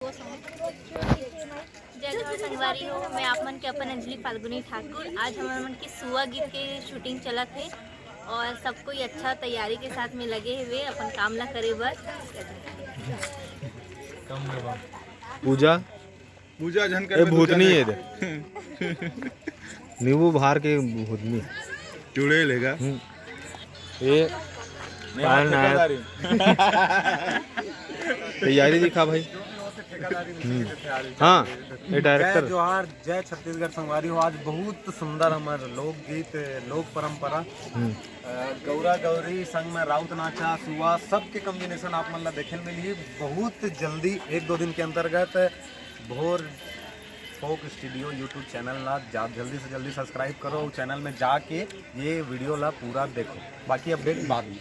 जय जवाहर संगवारी हो। मैं आप मन के अपन अंजलि फाल्गुनी ठाकुर। आज हमारे मन के सुआ गीत के शूटिंग चला थे और सब कोई अच्छा तैयारी के साथ में लगे हुए अपन काम ला करे बर। पूजा पूजा जन कर भूतनी है नींबू भार के भूतनी चुड़े लेगा ये तैयारी दिखा भाई। हाँ ये डायरेक्टर जय जोहार, जय छत्तीसगढ़ संगवारी हो। आज बहुत सुंदर हमार लोकगीत, लोक परंपरा, गौरा गौरी संग में राउत नाचा सुआ सबके कॉम्बिनेशन आप मन ला देखे मिली बहुत जल्दी। 1-2 दिन के अंतर्गत भोर फोक स्टूडियो यूट्यूब चैनल ला जल्दी से जल्दी सब्सक्राइब करो। चैनल में जाके ये वीडियो ला पूरा देखो, बाकी अपडेट बाद में।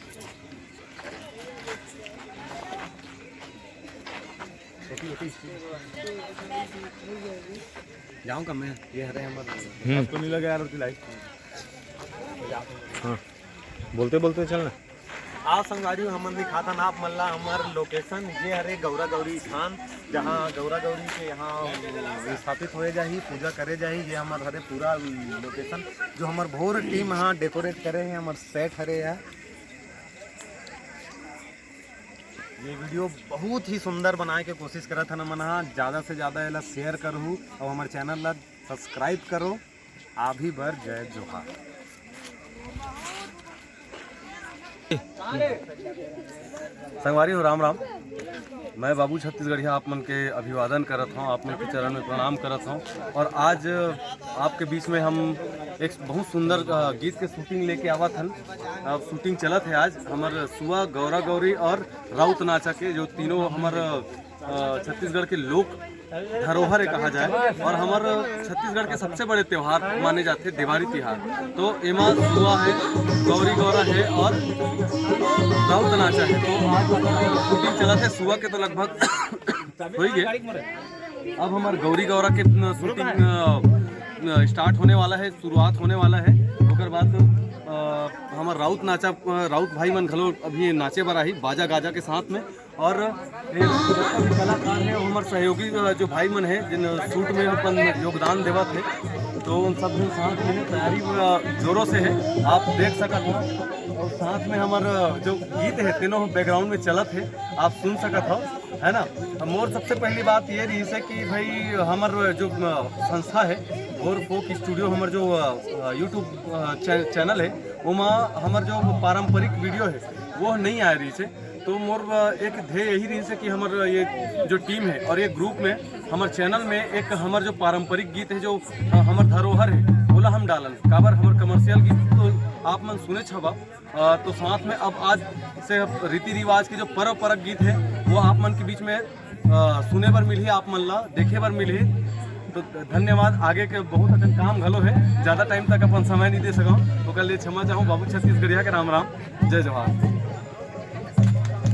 जाऊँ कब मैं ये हरे हमारे आपको नहीं लगा यार लाइट। हाँ बोलते बोलते चलना। आप संगवारी हमन दिखा था नाप मल्ला हमार लोकेशन ये हरे गौरा गौरी स्थान, जहाँ गौरा गौरी के यहाँ स्थापित होए जाही, पूजा करे जाही। ये हमार हरे पूरा लोकेशन जो हमार भोर टीम यहाँ डेकोरेट करे हैं, हमार सेट हरे है। ये वीडियो बहुत ही सुंदर बनाए के कोशिश करा था न मना, ज़्यादा से ज़्यादा एला शेयर करूँ और हमारे चैनल ला सब्सक्राइब करो। आभी बर जय जोहार। संगवारी हो राम राम। मैं बाबू छत्तीसगढ़िया आप मन के अभिवादन करत हूँ, आप मन के चरण में प्रणाम करत हूँ। और आज आपके बीच में हम एक बहुत सुंदर गीत के शूटिंग लेके आवत हन। शूटिंग चलत है आज हमार सुआ, गौरा गौरी और राउत नाचा के, जो तीनों हमार छत्तीसगढ़ के लोक धरोहर कहा जाए और हमार छत्तीसगढ़ के सबसे बड़े त्यौहार माने जाते दिवाली त्यौहार। तो एमा सुआ है, गौरी गौरा है और राउत नाचा है। तो आज शूटिंग चला है सुआ के तो लगभग हो ही गए। अब हमार गौरी गौरा के शूटिंग स्टार्ट होने वाला है, शुरुआत होने वाला है। उसके बाद हमार राउत नाचा, राउत भाई मन घलो अभी नाचे बर आई बाजा गाजा के साथ में। और कलाकार है हमारे सहयोगी जो भाई मन है जिन शूट में अपन योगदान देवा थे, तो उन सब में साथ में तैयारी जोरों से है, आप देख सकते हो। और साथ में हमारा जो गीत है तीनों बैकग्राउंड में चलत है, आप सुन सकते हो, है ना। मोर सबसे पहली बात ये रही है कि भाई हमार जो संस्था है भोर फोक स्टूडियो, हमार जो यूट्यूब चैनल है वहाँ हमार जो पारंपरिक वीडियो है वो नहीं आ रही है। तो मोर एक ध्येय यही रही है कि हमार ये जो टीम है और ये ग्रुप में हमार चैनल में एक हमार जो पारंपरिक गीत है, जो हमार धरोहर है, बोला हम डालन काबर हमार कमर्शियल गीत तो आप मन सुने छबा। तो साथ में अब आज से रीति रिवाज के जो परंपरागत गीत है वो आप मन के बीच में सुने बर मिली, आप मन ला देखे बर मिली। तो धन्यवाद। आगे के बहुत अकन काम घलो है, ज़्यादा टाइम तक अपन समय नहीं दे सका, तो कल क्षमा चाहूँ। बाबू छत्तीसगढ़िया के राम राम, जय जवाहर।